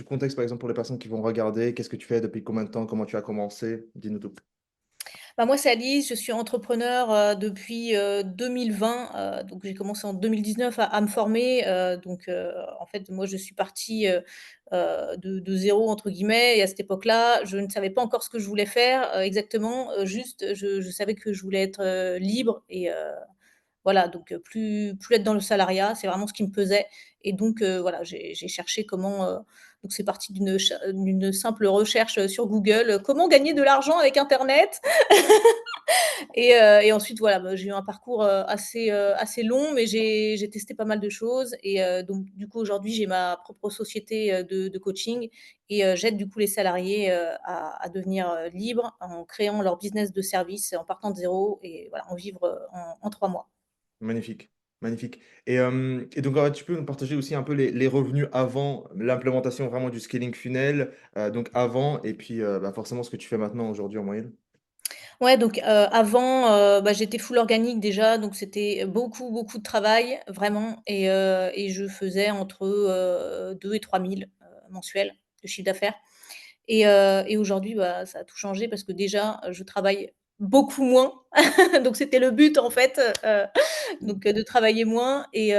contexte, par exemple, pour les personnes qui vont regarder. Qu'est-ce que tu fais? Depuis combien de temps? Comment tu as commencé? Dis-nous tout. Bah, moi, c'est Alice, je suis entrepreneur, depuis, 2020, donc j'ai commencé en 2019 à me former, en fait, moi, je suis partie, de «0» entre guillemets et à cette époque-là, je ne savais pas encore ce que je voulais faire, exactement, juste je savais que je voulais être, libre et voilà, donc plus être dans le salariat, c'est vraiment ce qui me pesait et donc voilà, j'ai cherché comment, donc c'est parti d'une simple recherche, sur Google, «Comment gagner de l'argent avec internet?» et ensuite voilà, bah, j'ai eu un parcours, assez long, mais j'ai testé pas mal de choses et donc du coup, aujourd'hui, j'ai ma propre société, de coaching et j'aide du coup les salariés, à devenir, libres en créant leur business de service, en partant de zéro et voilà, en vivre, en 3 mois. Magnifique, magnifique et donc, tu peux nous partager aussi un peu les revenus avant l'implémentation vraiment du scaling funnel, donc avant et puis, bah, forcément ce que tu fais maintenant aujourd'hui en moyenne? Ouais, donc avant, bah, j'étais full organique déjà, donc c'était beaucoup, beaucoup de travail, vraiment et je faisais entre, 2 et 3 000 mensuels de chiffre d'affaires et aujourd'hui, bah, ça a tout changé parce que déjà, je travaille beaucoup moins, donc c'était le but en fait, de travailler moins et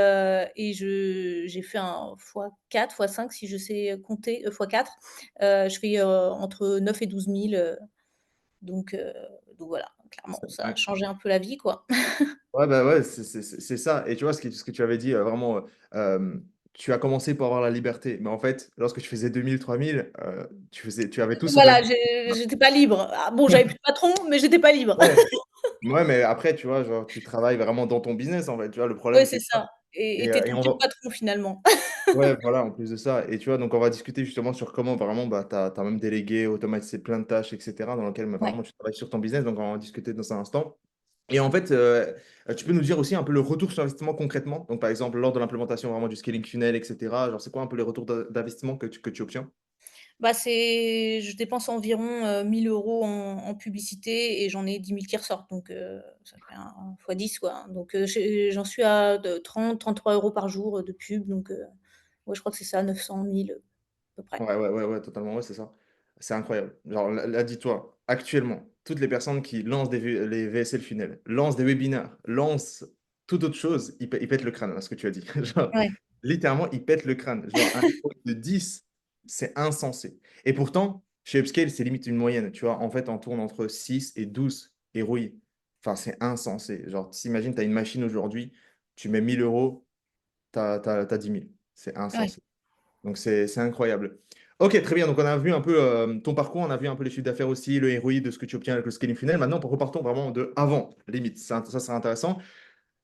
j'ai fait un fois 4 fois 5 si je sais compter, fois 4. Je fais, entre 9 et 12 000, donc voilà, clairement, C'est ça a inc changé un peu la vie, quoi. Ouais, bah, ouais, c'est ça et tu vois ce que tu avais dit, vraiment, tu as commencé pour avoir la liberté, mais en fait, lorsque tu faisais 2 000-3 000, tu avais tout sauf la Voilà, liberté, tu vois? j'étais pas libre. Ah bon, j'avais plus de patron, mais j'étais pas libre. Ouais, ouais, mais après, tu vois, genre, tu travailles vraiment dans ton business, en fait, tu vois? Le problème, Ouais, c'est c'est ça ça et tu es et tout le on temps va patron, finalement. ouais, voilà, en plus de ça et tu vois, donc on va discuter justement sur comment vraiment, bah, tu as même délégué, automatisé plein de tâches et cetera, dans lesquelles, bah, Ouais. vraiment tu travailles sur ton business, donc on va en discuter dans un instant et en fait, tu peux nous dire aussi un peu le retour sur investissement concrètement? Donc par exemple, lors de l'implémentation vraiment du scaling funnel et cetera, genre c'est quoi un peu les retours d'investissement que tu obtiens? Bah, je dépense environ, 1 000 € en publicité et j'en ai 10 000 qui ressortent, donc ça fait un fois 10 quoi, hein, donc j'en suis à de 30-33 € par jour, de pub, donc ouais, je crois que c'est ça, 900 000 à peu près. Ouais, ouais, ouais, ouais, totalement, ouais, c'est ça. C'est incroyable. Genre là, dis-toi, actuellement, toutes les personnes qui lancent les VSL funnels, lancent des webinaires, lancent toute autre chose, ils pètent le crâne, là, ce que tu as dit. Genre, Ouais. littéralement, ils pètent le crâne. Genre un ROI de 10, c'est insensé et pourtant, chez Upscale, c'est limite une moyenne, tu vois? En fait, on tourne entre 6 et 12 ROI. Enfin, c'est insensé. Genre, tu imagines, tu as une machine aujourd'hui, tu mets 1 000 €, tu as 10 000. C'est Ouais. insensé. Donc c'est incroyable. OK, très bien, donc on a vu un peu, ton parcours, on a vu un peu les chiffres d'affaires aussi, le ROI de ce que tu obtiens avec le scaling funnel. Maintenant, repartons vraiment de avant, limite. Ça c'est intéressant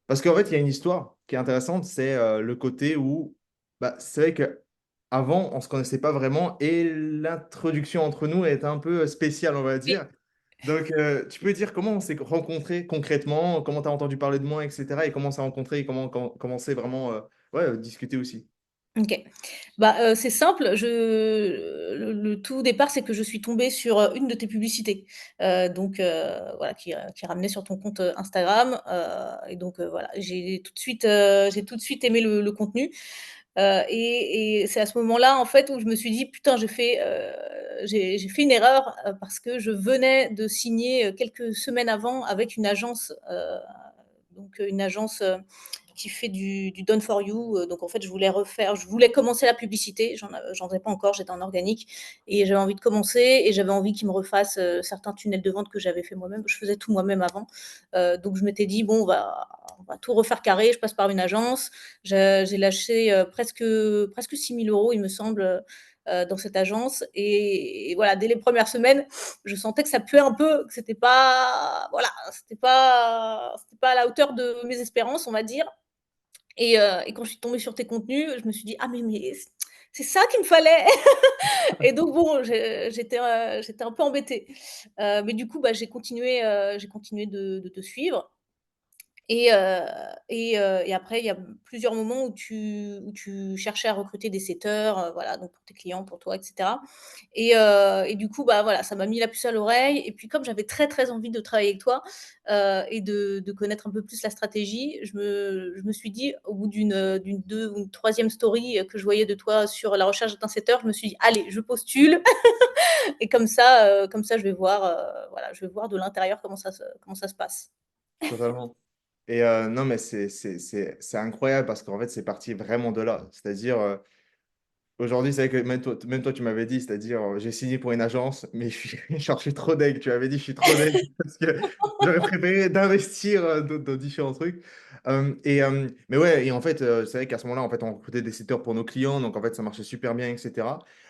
parce qu'en fait, il y a une histoire qui est intéressante, c'est, le côté où, bah, c'est vrai qu'avant, on ne se connaissait pas vraiment et l'introduction entre nous est un peu, spéciale, on va Oui. dire. Donc, tu peux dire comment on s'est rencontrés concrètement? Comment tu as entendu parler de moi et cetera et comment on s'est rencontrés et comment c'est vraiment, ouais, discuter aussi? OK. Bah, c'est simple, le tout départ, c'est que je suis tombée sur, une de tes publicités, voilà, qui ramenait sur ton compte, Instagram, et donc voilà, j'ai tout de suite aimé le contenu, et c'est à ce moment-là, en fait, où je me suis dit: «Putain, j'ai fait une erreur», parce que je venais de signer, quelques semaines avant avec une agence, une agence, qui fait du done for you, donc en fait, je voulais commencer la publicité, j'en faisais pas encore, j'étais en organique et j'avais envie de commencer et j'avais envie qu'ils me refassent, certains tunnels de vente que j'avais fait moi-même. Je faisais tout moi-même avant, donc je m'étais dit: «Bon, on va tout refaire carré», je passe par une agence. J'ai lâché, presque 6 000 € il me semble, dans cette agence et voilà, dès les premières semaines, je sentais que ça puait un peu, que c'était pas voilà, c'était pas à la hauteur de mes espérances, on va dire et quand je suis tombée sur tes contenus, je me suis dit: «Ah mais c'est ça qu'il me fallait!» et donc bon, j'étais un peu embêtée, mais du coup, bah, j'ai continué de te suivre Et après, il y a plusieurs moments où tu cherchais à recruter des setters, voilà, donc pour tes clients, pour toi, et cetera. Et du coup, bah, voilà, ça m'a mis la puce à l'oreille. Et puis comme j'avais très, très envie de travailler avec toi, et de connaître un peu plus la stratégie, je me suis dit, au bout d'une 2 ou une 3e story, que je voyais de toi sur la recherche d'un setter, je me suis dit: «Allez, je postule». Et comme ça, je vais voir, voilà, je vais voir de l'intérieur comment ça se passe. Totalement. Et non, mais c'est incroyable parce qu'en fait, c'est parti vraiment de là. C'est-à-dire, aujourd'hui, c'est vrai que même toi, tu m'avais dit, c'est-à-dire, j'ai signé pour une agence, mais je suis, genre, je suis trop deg. Tu m'avais dit, je suis trop deg parce que j'aurais préféré d'investir dans différents trucs. Mais ouais, et en fait, c'est vrai qu'à ce moment-là, en fait, on recrutait des sitters pour nos clients, donc en fait, ça marchait super bien, etc.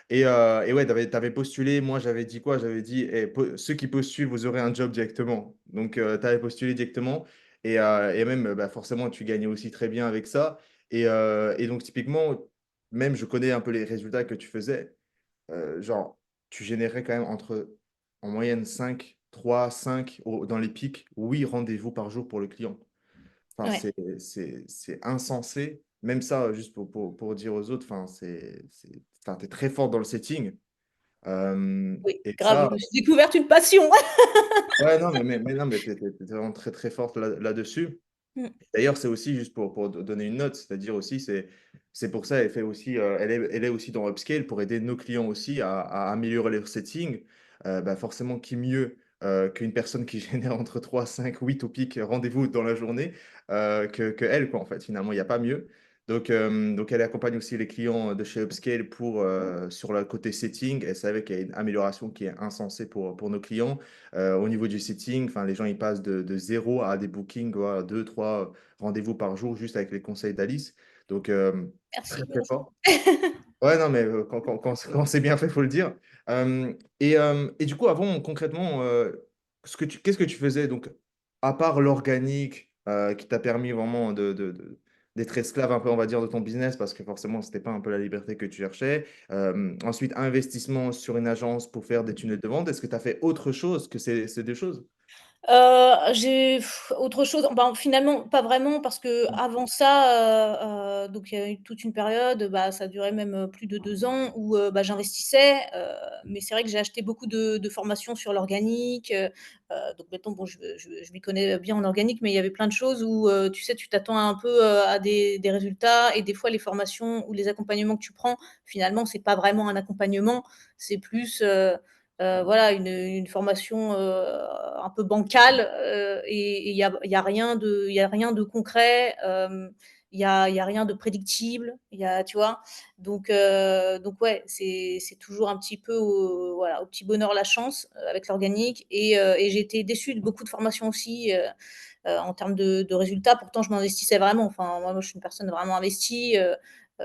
Et ouais, tu avais postulé. Moi, j'avais dit quoi? J'avais dit, eh, ceux qui postulent, vous aurez un job directement. Donc, tu avais postulé directement. Et même, bah, forcément, tu gagnais aussi très bien avec ça. Et donc, typiquement, même je connais un peu les résultats que tu faisais. Genre, tu générais quand même en moyenne 5 dans les pics, 8 rendez-vous par jour pour le client. Enfin, Ouais, c'est insensé. Même ça, juste pour dire aux autres, enfin, enfin, tu es très fort dans le setting. oui, Et grave, ça, je me suis découverte une passion. ouais, non, mais non, mais t'es vraiment très, très forte là-dessus. Mmh, D'ailleurs, c'est aussi juste pour donner une note, c'est-à-dire aussi, c'est pour ça, elle est aussi dans Upscale pour aider nos clients aussi à améliorer leur setting. Bah forcément, qui mieux qu'une personne qui génère entre 3 5 8 au pic rendez-vous dans la journée que elle, quoi, en fait. Finalement, il n'y a pas mieux. Donc, elle accompagne aussi les clients de chez Upscale sur le côté setting. Elle savait qu'il y a une amélioration qui est insensée pour nos clients. Au niveau du setting, enfin, les gens ils passent de 0 à des bookings, quoi, 2, 3 rendez-vous par jour juste avec les conseils d'Alice. Donc, très, merci, très merci. fort. Ouais, non, mais quand c'est bien fait, il faut le dire. Et du coup, avant, concrètement, qu'est-ce que tu faisais? Donc, à part l'organique qui t'a permis vraiment d'être esclave un peu, on va dire, de ton business, parce que forcément, c'était pas un peu la liberté que tu cherchais. Ensuite, investissement sur une agence pour faire des tunnels de vente. Est-ce que tu as fait autre chose que ces deux choses? J'ai autre chose, ben, finalement, pas vraiment parce qu'avant ça, donc il y a eu toute une période, bah, ça a duré même, plus de 2 ans où, bah, j'investissais, mais c'est vrai que j'ai acheté beaucoup de formations sur l'organique, donc maintenant, bon, je m'y connais bien en organique, mais il y avait plein de choses où, tu sais, tu t'attends un peu, à des résultats et des fois les formations ou les accompagnements que tu prends, finalement, c'est pas vraiment un accompagnement, c'est plus, voilà, une formation, un peu bancale, et il y a rien de concret, il y a rien de prédictible, tu vois? Donc ouais, c'est toujours un petit peu voilà, au petit bonheur la chance, avec l'organique. Et j'ai été déçue de beaucoup de formations aussi, en termes de résultats. Pourtant, je m'investissais vraiment. Enfin, moi, je suis une personne vraiment investie,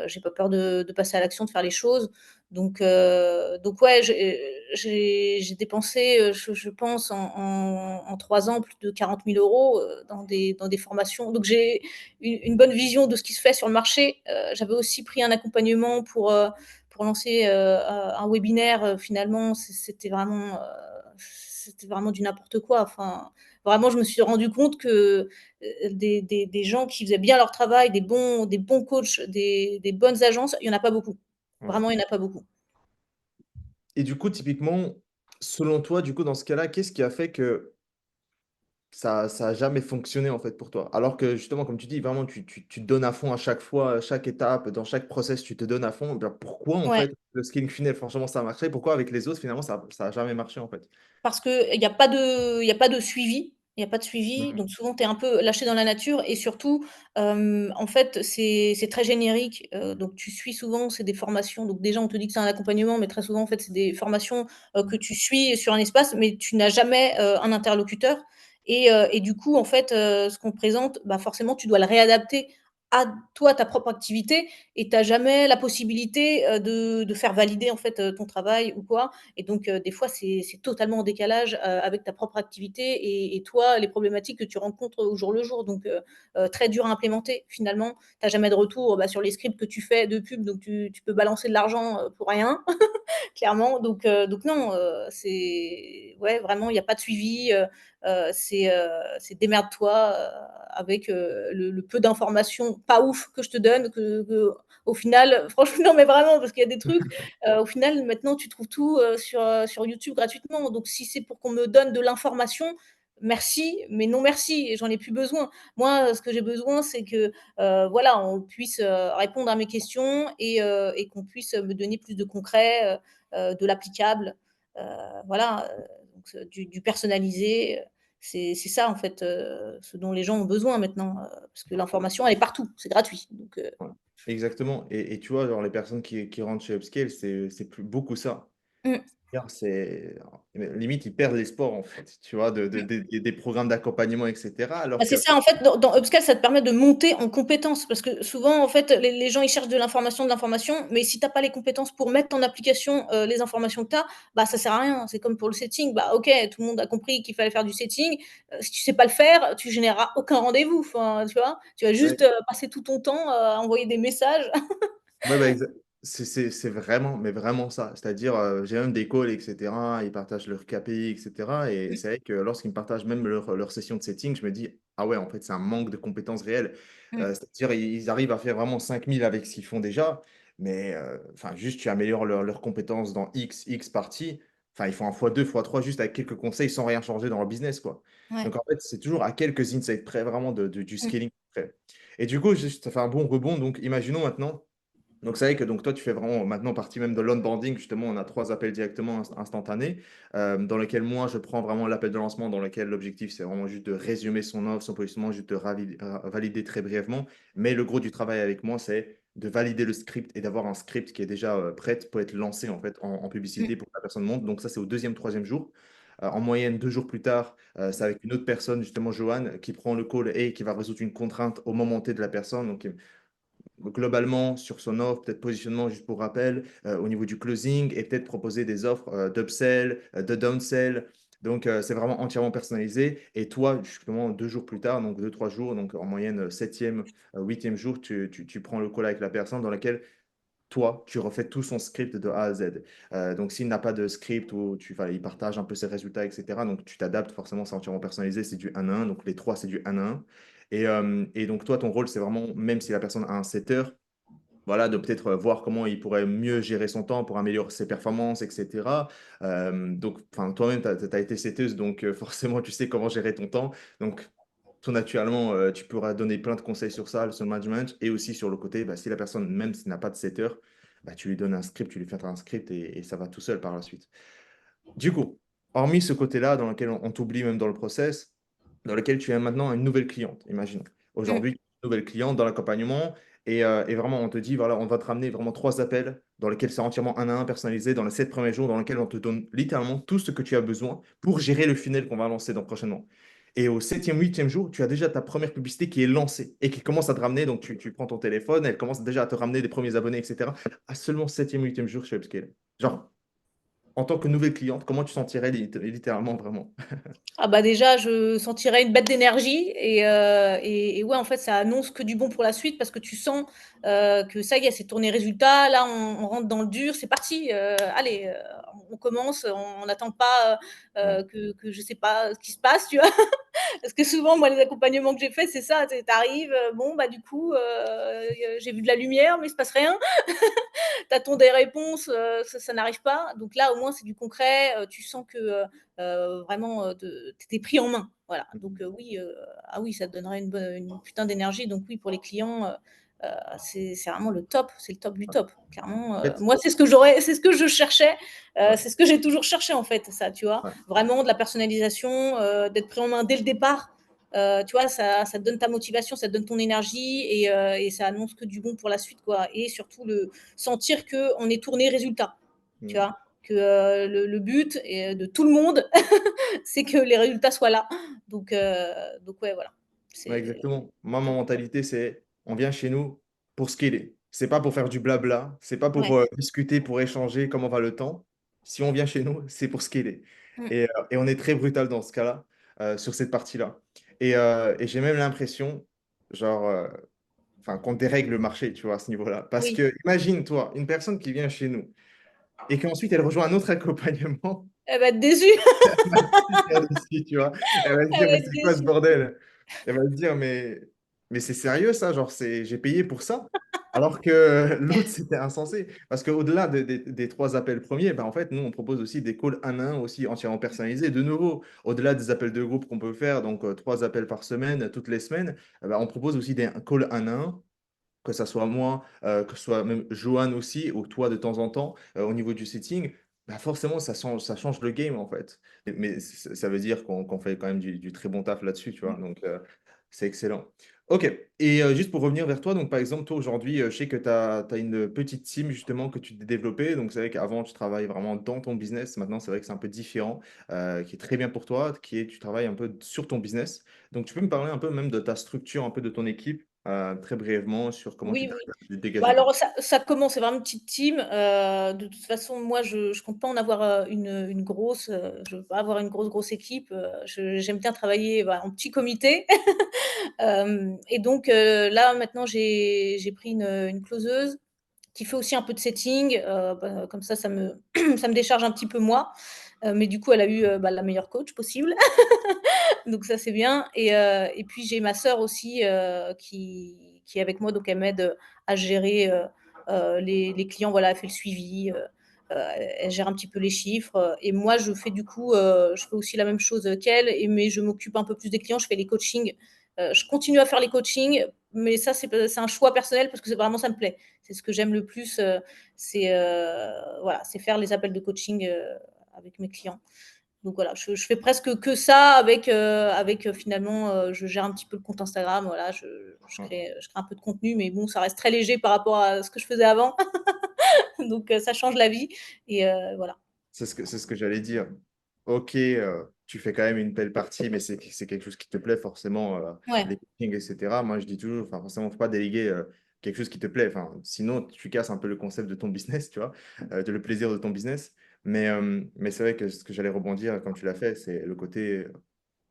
j'ai pas peur de passer à l'action, de faire les choses. Donc ouais, j'ai dépensé, je pense en 3 ans plus de 40 000 € dans des formations. Donc j'ai une bonne vision de ce qui se fait sur le marché. J'avais aussi pris un accompagnement pour lancer, un webinaire. Finalement, c'était vraiment du n'importe quoi. Enfin, vraiment, je me suis rendu compte que, des gens qui faisaient bien leur travail, des bons coachs, des bonnes agences, il y en a pas beaucoup. Ouais. Vraiment, il y en a pas beaucoup. Et du coup, typiquement, selon toi, du coup, dans ce cas-là, qu'est-ce qui a fait que ça a jamais fonctionné en fait pour toi? Alors que justement, comme tu dis, vraiment, tu te donnes à fond à chaque fois, à chaque étape, dans chaque process, tu te donnes à fond. Ben, pourquoi en Ouais. fait le scaling funnel, franchement, ça a marché? Pourquoi avec les autres, finalement, ça a jamais marché en fait? Parce qu'il y a pas de suivi, il y a pas de suivi, Mhm. donc souvent tu es un peu lâché dans la nature. Et surtout, en fait, c'est très générique, donc tu suis souvent, c'est des formations. Donc déjà, on te dit que c'est un accompagnement, mais très souvent, en fait, c'est des formations, que tu suis sur un espace, mais tu n'as jamais, un interlocuteur. Et du coup, en fait, ce qu'on te présente, bah, forcément, tu dois le réadapter à toi, ta propre activité. Et tu as jamais la possibilité, de faire valider, en fait, ton travail ou quoi. Et donc, des fois, c'est totalement en décalage, avec ta propre activité et toi, les problématiques que tu rencontres au jour le jour. Donc, très dur à implémenter finalement. Tu as jamais de retour, bah, sur les scripts que tu fais de pub, donc tu peux balancer de l'argent, pour rien. clairement. Donc non, c'est ouais, vraiment, il y a pas de suivi. C'est démerde-toi avec le peu d'informations pas ouf que je te donne, au final, franchement, non, mais vraiment, parce qu'il y a des trucs, au final, maintenant, tu trouves tout sur YouTube gratuitement. Donc, si c'est pour qu'on me donne de l'information, merci, mais non merci, et j'en ai plus besoin. Moi, ce que j'ai besoin, c'est que voilà, on puisse répondre à mes questions et qu'on puisse me donner plus de concret, de l'applicable, euh, voilà, donc, du personnalisé. C'est ça en fait ce dont les gens ont besoin maintenant, parce que l'information elle est partout, c'est gratuit. Donc, Ouais, exactement. Et tu vois, genre, les personnes qui rentrent chez Upscale, c'est plus beaucoup ça. mmh. C'est limite, ils perdent l'espoir, en fait, tu vois, des programmes d'accompagnement, etc. Bah, Alors c'est que, ça, en fait, dans Upscale, ça te permet de monter en compétences parce que souvent, en fait, les gens, ils cherchent de l'information, mais si tu as pas les compétences pour mettre en application, les informations que tu as, bah, ça sert à rien. C'est comme pour le setting, bah, OK, tout le monde a compris qu'il fallait faire du setting, si tu sais pas le faire, tu généreras aucun rendez-vous, enfin, tu vois? Tu vas ouais, juste, passer tout ton temps, à envoyer des messages. ouais, bah, c'est vraiment, mais vraiment ça. C'est-à-dire, j'ai même des calls, etc. Ils partagent leur KPI, etc. Et Mmh, c'est vrai que lorsqu'ils me partagent même leur session de setting, je me dis, ah ouais, en fait, c'est un manque de compétences réelles. mmh, C'est-à-dire, ils arrivent à faire vraiment 5000 avec ce qu'ils font déjà, mais enfin, juste tu améliores leurs compétences dans X parties. Enfin, ils font un x2, x3 juste avec quelques conseils sans rien changer dans leur business, quoi. ouais, Donc, en fait, c'est toujours à quelques insights près, vraiment du mmh, scaling près. Et du coup, ça fait un bon rebond. Donc, imaginons maintenant. Donc, c'est vrai que donc, toi, tu fais vraiment maintenant partie même de l'onboarding. Justement, on a 3 appels directement instantanés dans lesquels moi, je prends vraiment l'appel de lancement dans lequel l'objectif, c'est vraiment juste de résumer son offre, son positionnement, juste de valider très brièvement. Mais le gros du travail avec moi, c'est de valider le script et d'avoir un script qui est déjà prêt pour être lancé en fait en mmh, publicité pour que la personne monte. Donc, ça, c'est au deuxième, troisième jour. En moyenne, 2 jours plus tard, c'est avec une autre personne, justement Johan, qui prend le call et qui va résoudre une contrainte au moment T de la personne. Donc, globalement sur son offre, peut-être positionnement juste pour rappel, au niveau du closing et peut-être proposer des offres d'upsell, de downsell. Donc, c'est vraiment entièrement personnalisé. Et toi, justement, 2 jours plus tard, donc 2, 3 jours, donc en moyenne, septième, huitième jour, tu prends le call avec la personne dans laquelle toi, tu refais tout son script de A à Z. Donc, s'il n'a pas de script ou il partage un peu ses résultats, etc., donc tu t'adaptes forcément, c'est entièrement personnalisé, c'est du 1 à 1. Donc, les trois, c'est du 1 à 1. Et donc, toi, ton rôle, c'est vraiment, même si la personne a un setter, voilà, de peut-être voir comment il pourrait mieux gérer son temps pour améliorer ses performances, etc. Donc, enfin, toi-même, tu as été setteuse, donc forcément, tu sais comment gérer ton temps. Donc, tout naturellement, tu pourras donner plein de conseils sur ça, sur le management, et aussi sur le côté, bah, si la personne, même s'il n'a pas de setter, bah, tu lui donnes un script, tu lui fais un script et ça va tout seul par la suite. Du coup, hormis ce côté-là dans lequel on t'oublie même dans le process, dans lequel tu as maintenant une nouvelle cliente, imaginons. mmh, Aujourd'hui, une nouvelle cliente dans l'accompagnement et vraiment on te dit, voilà, on va te ramener vraiment 3 appels dans lesquels c'est entièrement 1 à 1 personnalisé dans les 7 premiers jours dans lesquels on te donne littéralement tout ce que tu as besoin pour gérer le funnel qu'on va lancer dans prochainement. Et au septième, huitième jour, tu as déjà ta première publicité qui est lancée et qui commence à te ramener. Donc, tu prends ton téléphone, elle commence déjà à te ramener des premiers abonnés, etc. À seulement septième, huitième jour chez Upscale. Genre, en tant que nouvelle cliente, comment tu sentirais littéralement vraiment? Ah bah, déjà, je sentirais une baisse d'énergie et ouais, en fait, ça annonce que du bon pour la suite parce que tu sens, que ça y est, c'est tourné résultat. Là, on rentre dans le dur, c'est parti, allez, on commence, on n'attend pas, Ouais. que je sais pas ce qui se passe, tu vois? Parce que souvent, moi, les accompagnements que j'ai faits, c'est ça, tu arrives, bon, bah, du coup, j'ai vu de la lumière, mais il se passe rien. Tu attends des réponses, ça n'arrive pas. Donc là, au moins, c'est du concret. Tu sens que vraiment, tu es pris en main. Voilà. Donc oui, ah oui, ça te donnerait une putain d'énergie. Donc oui, pour les clients, c'est vraiment le top. C'est le top du top. Clairement, En fait, moi, c'est ce que je cherchais. ouais, C'est ce que j'ai toujours cherché, en fait, ça, tu vois. ouais, Vraiment de la personnalisation, d'être pris en main dès le départ. Tu vois, ça te donne ta motivation, ça te donne ton énergie et ça annonce que du bon pour la suite, quoi. Et surtout sentir qu'on est tourné résultat, tu mm, vois? Que le but de tout le monde, c'est que les résultats soient là. Donc ouais, voilà. ouais, C'est exactement. Moi, ma mentalité, c'est on vient chez nous pour scaler. C'est pas pour faire du blabla, c'est pas ouais. pour discuter, pour échanger comment va le temps. Si on vient chez nous, c'est pour scaler. Mmh. Et on est très brutal dans ce cas-là, sur cette partie-là. Et j'ai même l'impression, genre, enfin, qu'on dérègle le marché, tu vois, à ce niveau-là. Parce Oui. que, imagine-toi, une personne qui vient chez nous. et qu'ensuite elle rejoint un autre accompagnement, Elle va être déçue, elle va être super déçue, tu vois. Elle va se elle dire, va mais être c'est quoi ce déçue. bordel? Elle va se dire, mais c'est sérieux ça? Genre, j'ai payé pour ça? Alors que l'autre, c'était insensé. Parce qu'au-delà des trois appels premiers, ben, en fait, nous, on propose aussi des calls un à un aussi entièrement personnalisés. De nouveau, au-delà des appels de groupe qu'on peut faire, donc trois appels par semaine, toutes les semaines, ben, on propose aussi des calls un à un, que ça soit moi, que ce soit même Johan aussi, ou toi de temps en temps, au niveau du setting, bah forcément, ça change le game en fait. Mais ça veut dire qu'on fait quand même du très bon taf là-dessus, tu vois. Mmh. Donc, c'est excellent. Ok, et juste pour revenir vers toi, donc par exemple, toi aujourd'hui, je sais que tu as une petite team justement que tu t'es développée. Donc, c'est vrai qu'avant, tu travailles vraiment dans ton business. Maintenant, c'est vrai que c'est un peu différent, qui est très bien pour toi, qui est tu travailles un peu sur ton business. Donc, tu peux me parler un peu même de ta structure, un peu de ton équipe, très brièvement sur comment tu Oui, arrives oui. à Bah, dégager du alors ça commence, c'est vraiment une petite team, de toute façon, moi, je compte pas en avoir, une grosse, je veux pas avoir une grosse équipe, j'aime bien travailler, voilà, en petit comité. Et donc là, maintenant, j'ai pris une closeuse qui fait aussi un peu de setting, bah, comme ça me ça me décharge un petit peu moi, mais du coup, elle a eu, bah, la meilleure coach possible. Donc ça, c'est bien. Et puis j'ai ma sœur aussi, qui est avec moi, donc elle m'aide, à gérer, les clients. Voilà, elle fait le suivi, elle gère un petit peu les chiffres, et moi je fais du coup, je fais aussi la même chose qu'elle, mais je m'occupe un peu plus des clients, je fais les coachings. Je continue à faire les coachings, mais ça c'est un choix personnel parce que c'est vraiment ça me plaît. C'est ce que j'aime le plus, c'est, voilà, c'est faire les appels de coaching, avec mes clients. Donc voilà, je fais presque que ça avec, finalement, je gère un petit peu le compte Instagram, voilà, je crée un peu de contenu, mais bon, ça reste très léger par rapport à ce que je faisais avant. Donc ça change la vie et voilà. C'est ce que j'allais dire. Ok, tu fais quand même une belle partie, mais c'est quelque chose qui te plaît forcément, Ouais, les coachings, etc. Moi, je dis toujours, enfin, forcément, il ne faut pas déléguer quelque chose qui te plaît. Enfin, sinon, tu casses un peu le concept de ton business, tu vois, de le plaisir de ton business. Mais c'est vrai que ce que j'allais rebondir, comme tu l'as fait, c'est le côté,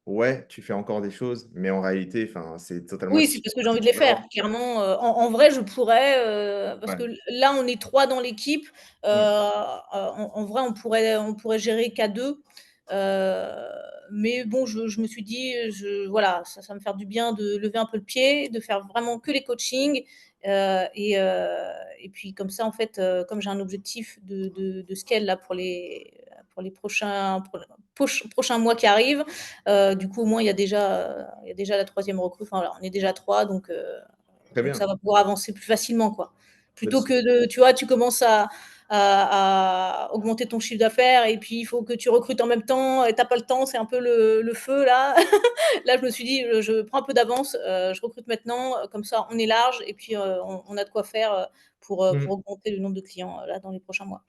ouais, tu fais encore des choses, mais en réalité, enfin, c'est totalement oui, c'est parce que j'ai envie de les faire. différent. Clairement, en vrai, je pourrais, parce que Ouais. là, on est 3 dans l'équipe, Mm. en vrai, on pourrait gérer qu'à 2, mais bon, je me suis dit, voilà, ça va me faire du bien de lever un peu le pied, de faire vraiment que les coachings, et puis comme ça, en fait, comme j'ai un objectif de scale là pour les prochains mois qui arrivent. Du coup, au moins, il y a déjà la troisième recrue. Enfin, voilà, on est déjà 3, donc Très ça bien. va pouvoir avancer plus facilement, quoi. Bah, Plutôt que tu vois, tu commences à augmenter ton chiffre d'affaires et puis il faut que tu recrutes en même temps et tu as pas le temps, c'est un peu le feu là. Là, je me suis dit, je prends un peu d'avance, je recrute maintenant, comme ça on est large et puis, on a de quoi faire, pour mm. augmenter le nombre de clients, là, dans les prochains mois.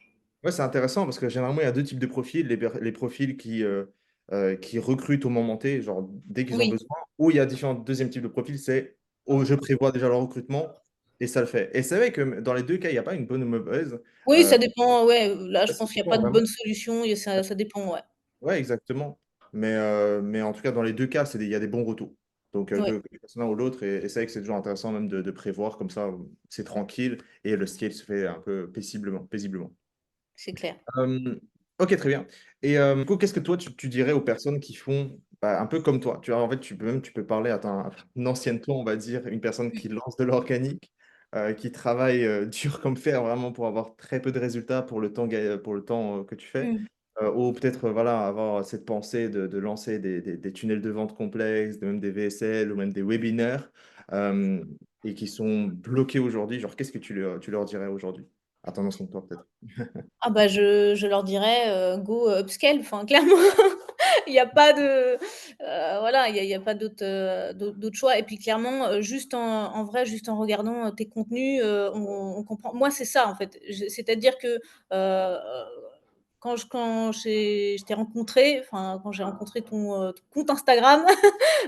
Ouais, c'est intéressant parce que généralement, il y a deux types de profils. Les profils qui recrutent au moment T, genre dès qu'ils ont Oui. besoin, ou il y a différents deuxième type de profil, c'est oh, je prévois déjà le recrutement et ça le fait. Et c'est vrai que dans les deux cas, il n'y a pas une bonne ou mauvaise. Oui, Euh, ça dépend, ouais, là, je Ça pense qu'il y a pas dépend de vraiment. bonne solution et ça dépend, ouais. Ouais, exactement. Mais en tout cas, dans les deux cas, il y a des bons retours. Donc, Ouais, que ce soit l'un ou l'autre, et c'est vrai que c'est toujours intéressant même de prévoir comme ça, c'est tranquille et le scale se fait un peu paisiblement. c'est clair. Ok, très bien. Et du coup, qu'est-ce que toi, tu dirais aux personnes qui font bah, un peu comme toi? Tu vois, en fait, tu peux parler à une ancienne toi, on va dire, une personne qui lance de l'organique, qui travaille dur comme fer vraiment pour avoir très peu de résultats pour le temps que tu fais. Mmh. Ou peut-être voilà, avoir cette pensée de lancer des tunnels de vente complexes, même des VSL ou même des webinaires, euh, et qui sont bloqués aujourd'hui. Genre, qu'est-ce que tu leur dirais aujourd'hui? À ton ancienne toi, peut-être. Ah bah, je leur dirais, go upscale, enfin clairement, il y a pas de, voilà, il y a pas d'autres choix et puis clairement, juste en vrai, juste en regardant, tes contenus, on comprend. Moi, c'est ça en fait, c'est-à-dire que, je t'ai rencontré, enfin quand j'ai rencontré ton compte Instagram,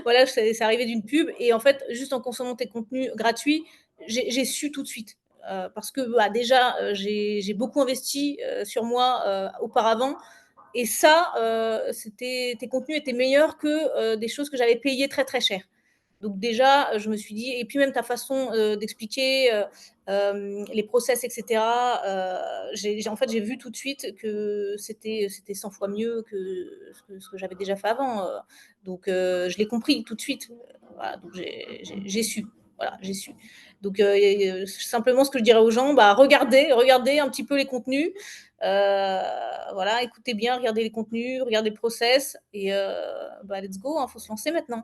voilà, c'est arrivé d'une pub et en fait, juste en consommant tes contenus gratuits, j'ai su tout de suite. Parce que bah, déjà, j'ai beaucoup investi sur moi auparavant. Et ça, tes contenus étaient meilleurs que des choses que j'avais payées très très cher. Donc déjà, je me suis dit, et puis même ta façon d'expliquer, les process, et cetera, en fait, j'ai vu tout de suite que c'était 100 fois mieux que ce que j'avais déjà fait avant, donc je l'ai compris tout de suite. Voilà, donc j'ai su. Voilà, j'ai su. Donc simplement ce que je dirais aux gens, bah, regardez un petit peu les contenus, voilà, écoutez bien, regardez les contenus, regardez le process et bah, let's go, hein, faut se lancer maintenant.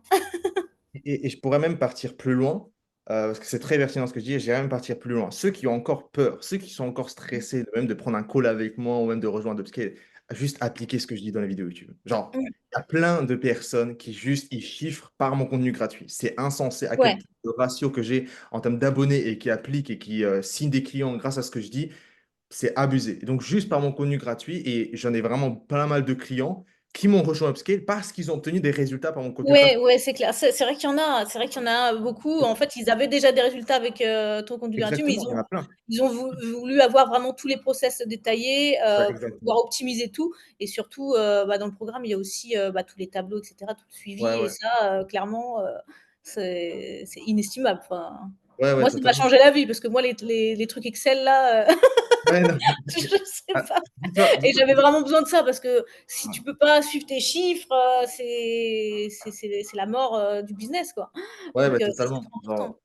Et je pourrais même partir plus loin, parce que c'est très pertinent ce que je dis, et j'irais même partir plus loin. Ceux qui ont encore peur, ceux qui sont encore stressés, même de prendre un call avec moi ou même de rejoindre Upscale, juste appliquer ce que je dis dans la vidéo YouTube. Genre, Mmh. il y a plein de personnes qui juste, ils chiffrent par mon contenu gratuit. C'est insensé à quel Ouais. point le ratio que j'ai en termes d'abonnés et qui appliquent et qui signent des clients grâce à ce que je dis, c'est abusé. Et donc, juste par mon contenu gratuit, et j'en ai vraiment pas mal de clients qui m'ont rejoint Upscale parce qu'ils ont obtenu des résultats par mon contenu gratuit. Ouais, ouais, c'est clair. C'est vrai qu'il y en a, c'est vrai qu'il y en a beaucoup. En fait, ils avaient déjà des résultats avec, ton contenu gratuit, mais Exactement, il y en a plein. ils ont voulu avoir vraiment tous les process détaillés, Ouais, pour exactement. pouvoir optimiser tout et surtout, bah, dans le programme, il y a aussi, bah, tous les tableaux et cetera, tout le Ouais, suivi et ouais. ça, clairement, c'est inestimable. Enfin, Ouais, ouais, moi, ça m'a totalement. changé la vie parce que moi, les trucs Excel là, Ouais, non, je sais ah, pas. Et dis-toi j'avais vraiment besoin de ça parce que si tu ouais, peux pas suivre tes chiffres, c'est la mort, du business, quoi. ouais, Donc bah, c'est totalement. trop important.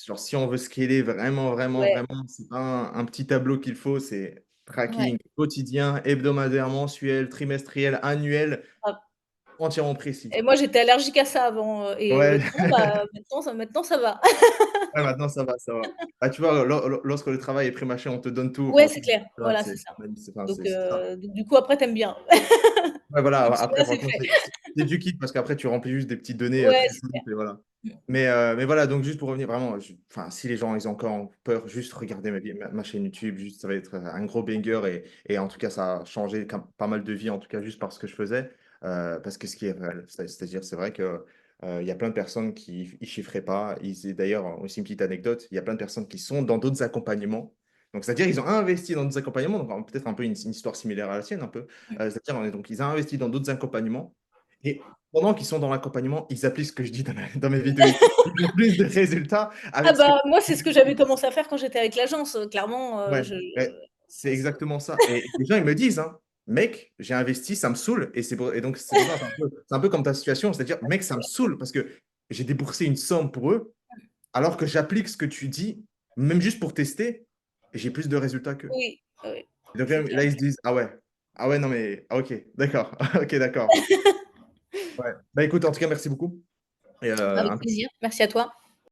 Genre, si on veut scaler vraiment, vraiment, Ouais, vraiment, c'est pas un petit tableau qu'il faut, c'est ouais. tracking quotidien, hebdomadaire, mensuel, trimestriel, annuel, Ah, entièrement précis. et moi, j'étais allergique à ça avant, et Ouais, maintenant, bah, maintenant ça va. ouais, maintenant ça va, ça va. Ah, tu vois, lorsque le travail est pré-mâché, on te donne tout, Ouais, enfin, c'est tout, clair. là, Voilà, c'est c'est ça. enfin, Donc c'est ça. du coup, après, tu aimes bien. Ouais, voilà, Une après, fois, c'est franchement, fait. c'est du kiff parce qu'après, tu remplis juste des petites données Ouais, très c'est clair. simples et voilà. Mmh. Mais voilà, donc juste pour revenir vraiment, enfin, si les gens ils ont encore peur, juste regardez ma chaîne YouTube, juste ça va être un gros banger et en tout cas, ça a changé pas mal de vies, en tout cas, juste par ce que je faisais. Parce que ce qui est réel, c'est-à-dire, c'est vrai que. Il y a plein de personnes qui ne chiffraient pas. D'ailleurs, aussi une petite anecdote, il y a plein de personnes qui sont dans d'autres accompagnements. Donc, c'est-à-dire ils ont investi dans d'autres accompagnements, donc peut-être un peu une histoire similaire à la tienne, un peu. C'est-à-dire, donc, ils ont investi dans d'autres accompagnements. Et pendant qu'ils sont dans l'accompagnement, ils appliquent ce que je dis dans mes vidéos YouTube. Ils ont plus de résultats Ah avec ce que bah, moi, c'est ce que j'avais commencé à faire quand j'étais avec l'agence, clairement, ouais, je ouais, c'est c'est exactement ça. Et les gens, ils me disent, hein, mec, j'ai investi, ça me saoule. Et donc, c'est pour ça, c'est un peu comme ta situation. C'est-à-dire, mec, ça me saoule parce que j'ai déboursé une somme pour eux, alors que j'applique ce que tu dis, même juste pour tester, et j'ai plus de résultats qu'eux. oui, oui, Et donc c'est là, clair. ils se disent, ah ouais, non, mais ah, ok, d'accord, ok, d'accord. Ouais. Bah écoute, en tout cas, merci beaucoup. Et Avec plaisir. Merci à toi.